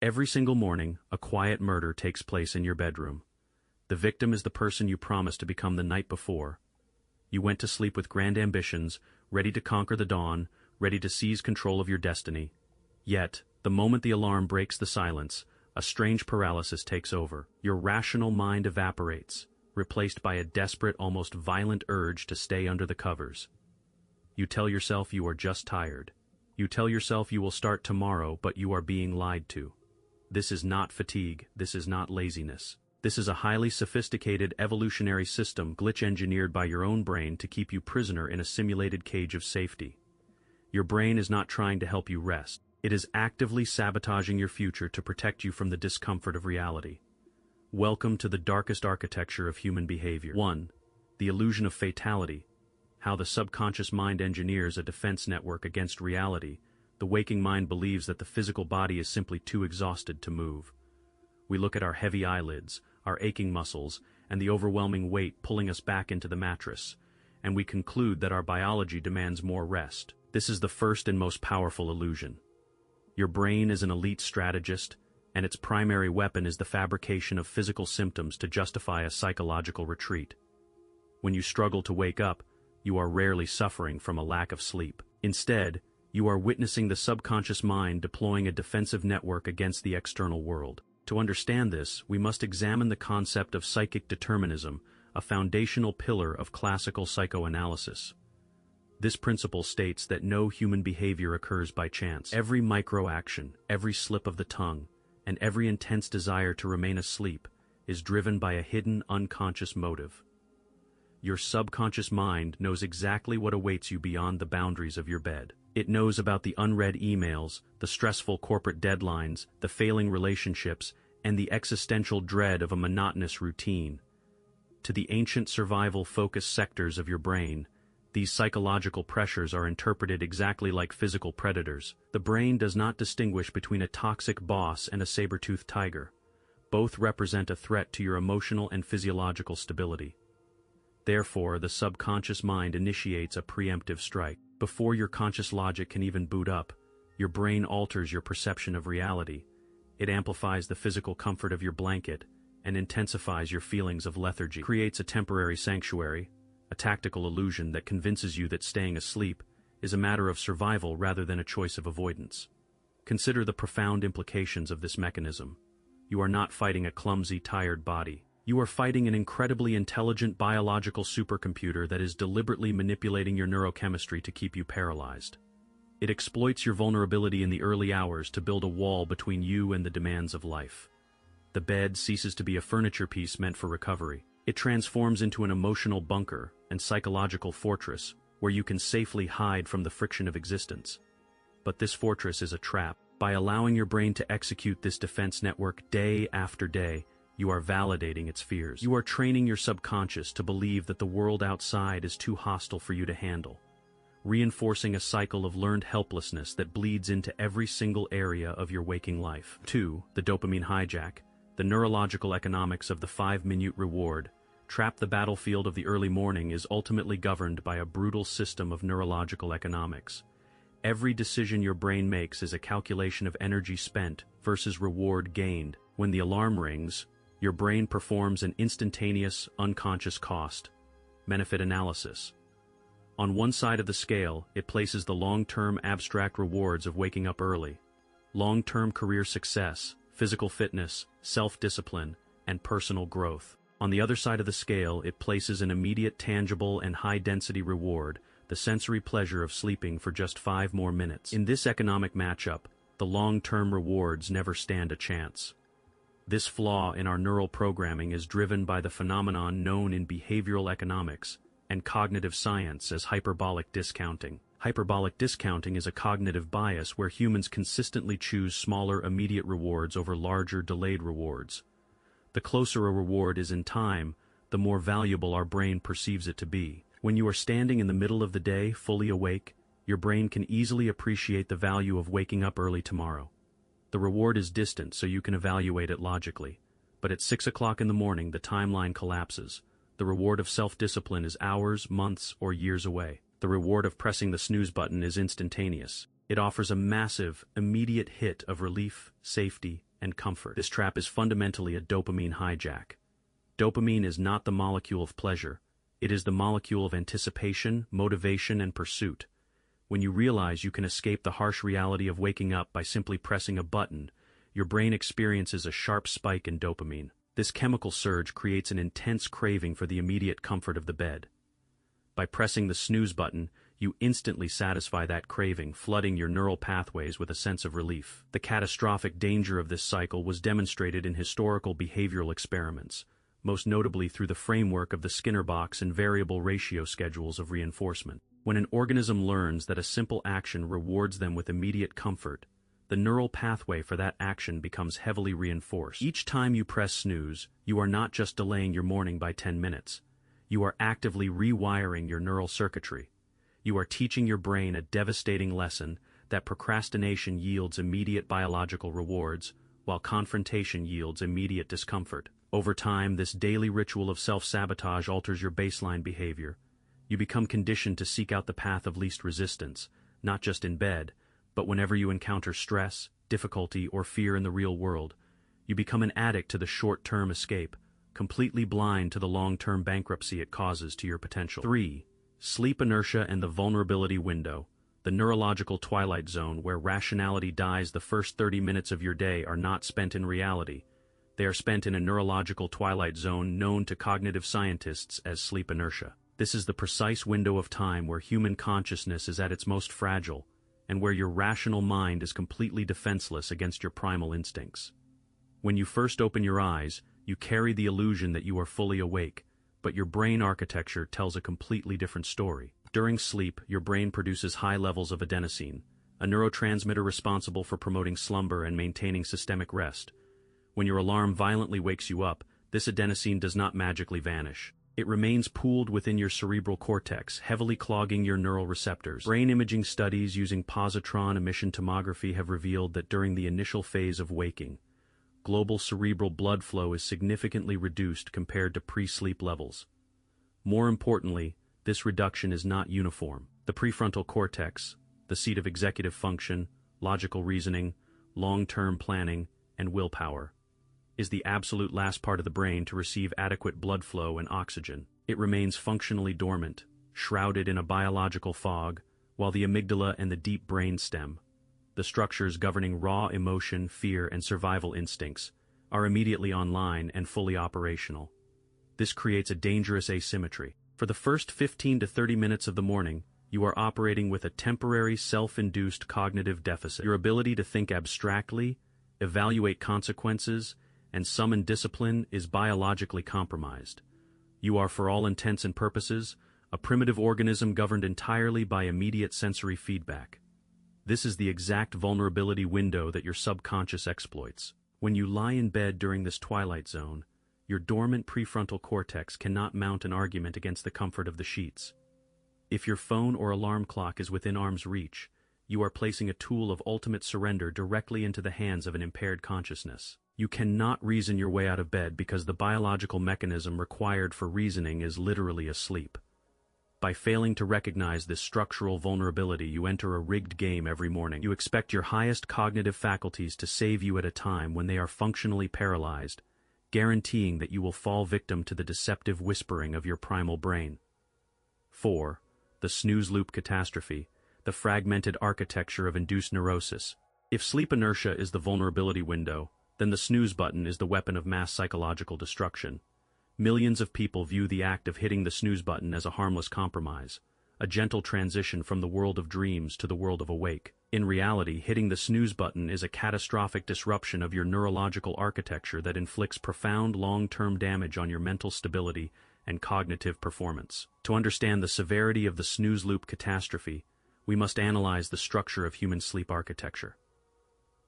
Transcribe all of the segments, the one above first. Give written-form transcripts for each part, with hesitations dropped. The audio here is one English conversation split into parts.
Every single morning, a quiet murder takes place in your bedroom. The victim is the person you promised to become the night before. You went to sleep with grand ambitions, ready to conquer the dawn, ready to seize control of your destiny. Yet, the moment the alarm breaks the silence, a strange paralysis takes over. Your rational mind evaporates, replaced by a desperate, almost violent urge to stay under the covers. You tell yourself you are just tired. You tell yourself you will start tomorrow, but you are being lied to. This is not fatigue, this is not laziness. This is a highly sophisticated evolutionary system glitch-engineered by your own brain to keep you prisoner in a simulated cage of safety. Your brain is not trying to help you rest. It is actively sabotaging your future to protect you from the discomfort of reality. Welcome to the darkest architecture of human behavior. 1. The illusion of fatality. How the subconscious mind engineers a defense network against reality. The waking mind believes that the physical body is simply too exhausted to move. We look at our heavy eyelids, our aching muscles, and the overwhelming weight pulling us back into the mattress, and we conclude that our biology demands more rest. This is the first and most powerful illusion. Your brain is an elite strategist, and its primary weapon is the fabrication of physical symptoms to justify a psychological retreat. When you struggle to wake up, you are rarely suffering from a lack of sleep. Instead, you are witnessing the subconscious mind deploying a defensive network against the external world. To understand this, we must examine the concept of psychic determinism, a foundational pillar of classical psychoanalysis. This principle states that no human behavior occurs by chance. Every micro-action, every slip of the tongue, and every intense desire to remain asleep is driven by a hidden, unconscious motive. Your subconscious mind knows exactly what awaits you beyond the boundaries of your bed. It knows about the unread emails, the stressful corporate deadlines, the failing relationships, and the existential dread of a monotonous routine. To the ancient survival-focused sectors of your brain, these psychological pressures are interpreted exactly like physical predators. The brain does not distinguish between a toxic boss and a saber-toothed tiger. Both represent a threat to your emotional and physiological stability. Therefore, the subconscious mind initiates a preemptive strike. Before your conscious logic can even boot up, your brain alters your perception of reality. It amplifies the physical comfort of your blanket and intensifies your feelings of lethargy. It creates a temporary sanctuary, a tactical illusion that convinces you that staying asleep is a matter of survival rather than a choice of avoidance. Consider the profound implications of this mechanism. You are not fighting a clumsy, tired body. You are fighting an incredibly intelligent biological supercomputer that is deliberately manipulating your neurochemistry to keep you paralyzed. It exploits your vulnerability in the early hours to build a wall between you and the demands of life. The bed ceases to be a furniture piece meant for recovery. It transforms into an emotional bunker and psychological fortress where you can safely hide from the friction of existence. But this fortress is a trap. By allowing your brain to execute this defense network day after day, you are validating its fears. You are training your subconscious to believe that the world outside is too hostile for you to handle, reinforcing a cycle of learned helplessness that bleeds into every single area of your waking life. 2. The dopamine hijack, the neurological economics of the 5-minute reward. Trap. The battlefield of the early morning is ultimately governed by a brutal system of neurological economics. Every decision your brain makes is a calculation of energy spent versus reward gained. When the alarm rings, your brain performs an instantaneous, unconscious cost-benefit analysis. On one side of the scale, it places the long-term abstract rewards of waking up early, long-term career success, physical fitness, self-discipline, and personal growth. On the other side of the scale, it places an immediate, tangible, and high-density reward, the sensory pleasure of sleeping for just 5 more minutes. In this economic matchup, the long-term rewards never stand a chance. This flaw in our neural programming is driven by the phenomenon known in behavioral economics and cognitive science as hyperbolic discounting. Hyperbolic discounting is a cognitive bias where humans consistently choose smaller immediate rewards over larger delayed rewards. The closer a reward is in time, the more valuable our brain perceives it to be. When you are standing in the middle of the day, fully awake, your brain can easily appreciate the value of waking up early tomorrow. The reward is distant, so you can evaluate it logically. But at 6 o'clock in the morning, the timeline collapses. The reward of self-discipline is hours, months, or years away. The reward of pressing the snooze button is instantaneous. It offers a massive, immediate hit of relief, safety, and comfort. This trap is fundamentally a dopamine hijack. Dopamine is not the molecule of pleasure. It is the molecule of anticipation, motivation, and pursuit. When you realize you can escape the harsh reality of waking up by simply pressing a button, your brain experiences a sharp spike in dopamine. This chemical surge creates an intense craving for the immediate comfort of the bed. By pressing the snooze button, you instantly satisfy that craving, flooding your neural pathways with a sense of relief. The catastrophic danger of this cycle was demonstrated in historical behavioral experiments, most notably through the framework of the Skinner box and variable ratio schedules of reinforcement. When an organism learns that a simple action rewards them with immediate comfort, the neural pathway for that action becomes heavily reinforced. Each time you press snooze, you are not just delaying your morning by 10 minutes. You are actively rewiring your neural circuitry. You are teaching your brain a devastating lesson that procrastination yields immediate biological rewards, while confrontation yields immediate discomfort. Over time, this daily ritual of self-sabotage alters your baseline behavior. You become conditioned to seek out the path of least resistance, not just in bed, but whenever you encounter stress, difficulty, or fear in the real world. You become an addict to the short-term escape, completely blind to the long-term bankruptcy it causes to your potential. 3. Sleep inertia and the vulnerability window. The neurological twilight zone where rationality dies the first 30 minutes of your day are not spent in reality. They are spent in a neurological twilight zone known to cognitive scientists as sleep inertia. This is the precise window of time where human consciousness is at its most fragile, and where your rational mind is completely defenseless against your primal instincts. When you first open your eyes, you carry the illusion that you are fully awake, but your brain architecture tells a completely different story. During sleep, your brain produces high levels of adenosine, a neurotransmitter responsible for promoting slumber and maintaining systemic rest. When your alarm violently wakes you up, this adenosine does not magically vanish. It remains pooled within your cerebral cortex, heavily clogging your neural receptors. Brain imaging studies using positron emission tomography have revealed that during the initial phase of waking, global cerebral blood flow is significantly reduced compared to pre-sleep levels. More importantly, this reduction is not uniform. The prefrontal cortex, the seat of executive function, logical reasoning, long-term planning, and willpower, is the absolute last part of the brain to receive adequate blood flow and oxygen. It remains functionally dormant, shrouded in a biological fog, while the amygdala and the deep brain stem, the structures governing raw emotion, fear, and survival instincts, are immediately online and fully operational. This creates a dangerous asymmetry. For the first 15 to 30 minutes of the morning, you are operating with a temporary self-induced cognitive deficit. Your ability to think abstractly, evaluate consequences, and summon discipline is biologically compromised. You are, for all intents and purposes, a primitive organism governed entirely by immediate sensory feedback. This is the exact vulnerability window that your subconscious exploits. When you lie in bed during this twilight zone, your dormant prefrontal cortex cannot mount an argument against the comfort of the sheets. If your phone or alarm clock is within arm's reach, you are placing a tool of ultimate surrender directly into the hands of an impaired consciousness. You cannot reason your way out of bed because the biological mechanism required for reasoning is literally asleep. By failing to recognize this structural vulnerability, you enter a rigged game every morning. You expect your highest cognitive faculties to save you at a time when they are functionally paralyzed, guaranteeing that you will fall victim to the deceptive whispering of your primal brain. 4. The snooze loop catastrophe, the fragmented architecture of induced neurosis. If sleep inertia is the vulnerability window, then the snooze button is the weapon of mass psychological destruction. Millions of people view the act of hitting the snooze button as a harmless compromise, a gentle transition from the world of dreams to the world of awake. In reality, hitting the snooze button is a catastrophic disruption of your neurological architecture that inflicts profound long-term damage on your mental stability and cognitive performance. To understand the severity of the snooze loop catastrophe, we must analyze the structure of human sleep architecture.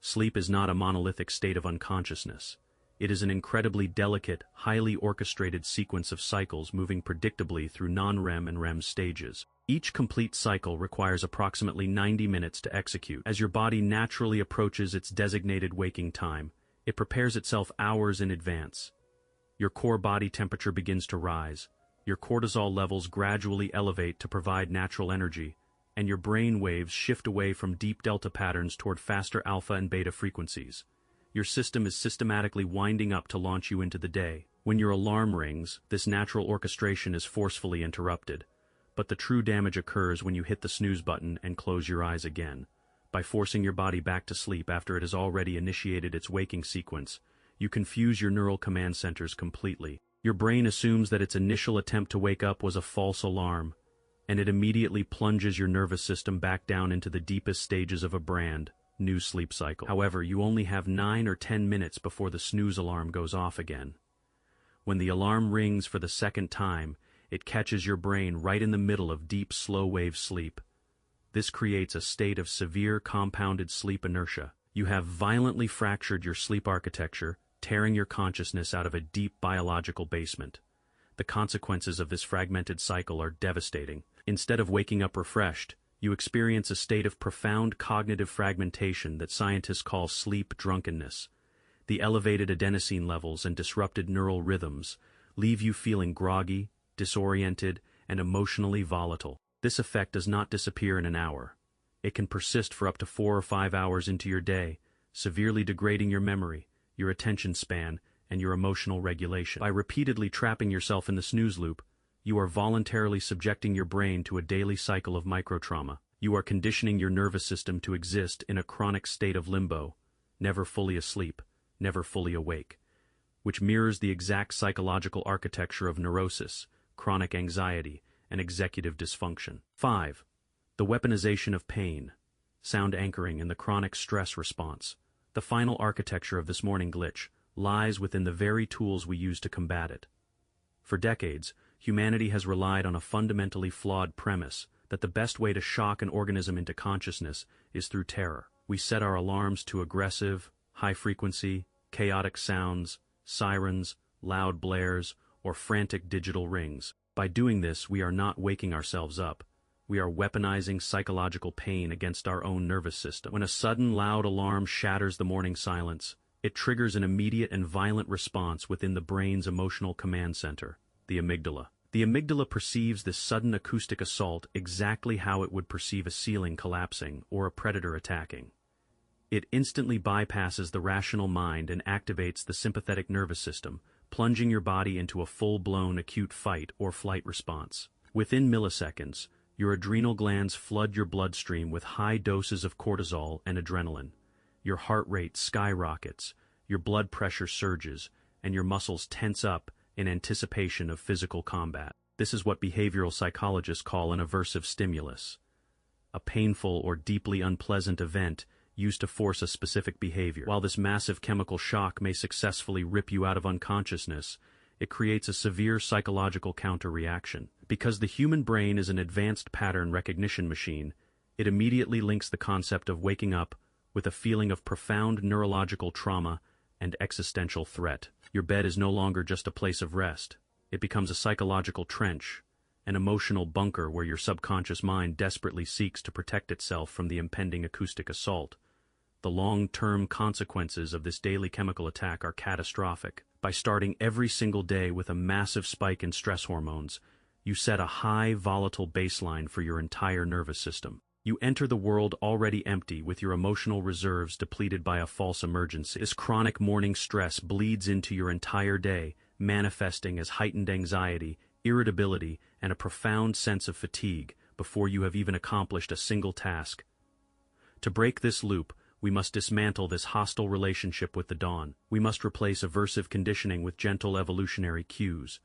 Sleep is not a monolithic state of unconsciousness. It is an incredibly delicate, highly orchestrated sequence of cycles moving predictably through non-REM and REM stages. Each complete cycle requires approximately 90 minutes to execute. As your body naturally approaches its designated waking time, it prepares itself hours in advance. Your core body temperature begins to rise, your cortisol levels gradually elevate to provide natural energy, and your brain waves shift away from deep delta patterns toward faster alpha and beta frequencies. Your system is systematically winding up to launch you into the day. When your alarm rings, this natural orchestration is forcefully interrupted. But the true damage occurs when you hit the snooze button and close your eyes again. By forcing your body back to sleep after it has already initiated its waking sequence, you confuse your neural command centers completely. Your brain assumes that its initial attempt to wake up was a false alarm, and it immediately plunges your nervous system back down into the deepest stages of a brand new sleep cycle. However, you only have 9 or 10 minutes before the snooze alarm goes off again. When the alarm rings for the second time, it catches your brain right in the middle of deep slow-wave sleep. This creates a state of severe compounded sleep inertia. You have violently fractured your sleep architecture, tearing your consciousness out of a deep biological basement. The consequences of this fragmented cycle are devastating. Instead of waking up refreshed, you experience a state of profound cognitive fragmentation that scientists call sleep drunkenness. The elevated adenosine levels and disrupted neural rhythms leave you feeling groggy, disoriented, and emotionally volatile. This effect does not disappear in an hour. It can persist for up to 4 or 5 hours into your day, severely degrading your memory, your attention span, and your emotional regulation. By repeatedly trapping yourself in the snooze loop, you are voluntarily subjecting your brain to a daily cycle of microtrauma. You are conditioning your nervous system to exist in a chronic state of limbo, never fully asleep, never fully awake, which mirrors the exact psychological architecture of neurosis, chronic anxiety, and executive dysfunction. 5. The weaponization of pain, sound anchoring in the chronic stress response. The final architecture of this morning glitch lies within the very tools we use to combat it. For decades, humanity has relied on a fundamentally flawed premise that the best way to shock an organism into consciousness is through terror. We set our alarms to aggressive, high-frequency, chaotic sounds, sirens, loud blares, or frantic digital rings. By doing this, we are not waking ourselves up. We are weaponizing psychological pain against our own nervous system. When a sudden loud alarm shatters the morning silence, it triggers an immediate and violent response within the brain's emotional command center, the amygdala. The amygdala perceives this sudden acoustic assault exactly how it would perceive a ceiling collapsing or a predator attacking. It instantly bypasses the rational mind and activates the sympathetic nervous system, plunging your body into a full-blown acute fight or flight response. Within milliseconds, your adrenal glands flood your bloodstream with high doses of cortisol and adrenaline. Your heart rate skyrockets, your blood pressure surges, and your muscles tense up in anticipation of physical combat. This is what behavioral psychologists call an aversive stimulus, a painful or deeply unpleasant event used to force a specific behavior. While this massive chemical shock may successfully rip you out of unconsciousness, it creates a severe psychological counter-reaction. Because the human brain is an advanced pattern recognition machine, it immediately links the concept of waking up with a feeling of profound neurological trauma and existential threat. Your bed is no longer just a place of rest. It becomes a psychological trench, an emotional bunker where your subconscious mind desperately seeks to protect itself from the impending acoustic assault. The long-term consequences of this daily chemical attack are catastrophic. By starting every single day with a massive spike in stress hormones, you set a high, volatile baseline for your entire nervous system. You enter the world already empty with your emotional reserves depleted by a false emergency. This chronic morning stress bleeds into your entire day, manifesting as heightened anxiety, irritability, and a profound sense of fatigue before you have even accomplished a single task. To break this loop, we must dismantle this hostile relationship with the dawn. We must replace aversive conditioning with gentle evolutionary cues.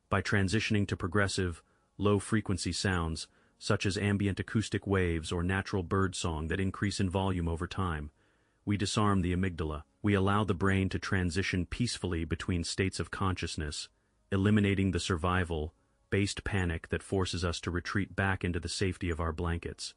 By transitioning to progressive, low-frequency sounds, such as ambient acoustic waves or natural bird song that increase in volume over time, we disarm the amygdala. We allow the brain to transition peacefully between states of consciousness, eliminating the survival-based panic that forces us to retreat back into the safety of our blankets.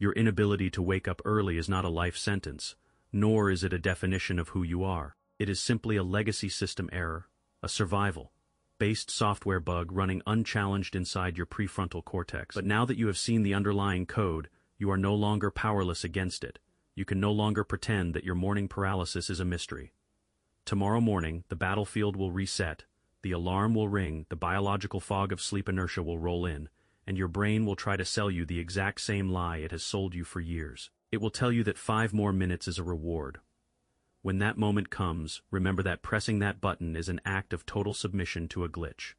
Your inability to wake up early is not a life sentence, nor is it a definition of who you are. It is simply a legacy system error, a survival-based software bug running unchallenged inside your prefrontal cortex. But now that you have seen the underlying code, you are no longer powerless against it. You can no longer pretend that your morning paralysis is a mystery. Tomorrow morning, the battlefield will reset, the alarm will ring, the biological fog of sleep inertia will roll in, and your brain will try to sell you the exact same lie it has sold you for years. It will tell you that 5 more minutes is a reward. When that moment comes, remember that pressing that button is an act of total submission to a glitch.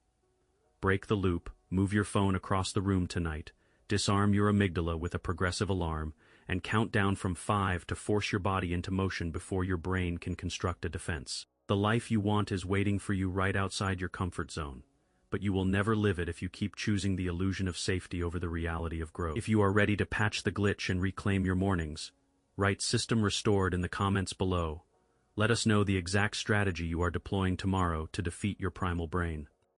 Break the loop, move your phone across the room tonight, disarm your amygdala with a progressive alarm, and count down from 5 to force your body into motion before your brain can construct a defense. The life you want is waiting for you right outside your comfort zone, but you will never live it if you keep choosing the illusion of safety over the reality of growth. If you are ready to patch the glitch and reclaim your mornings, write "System Restored" in the comments below. Let us know the exact strategy you are deploying tomorrow to defeat your primal brain.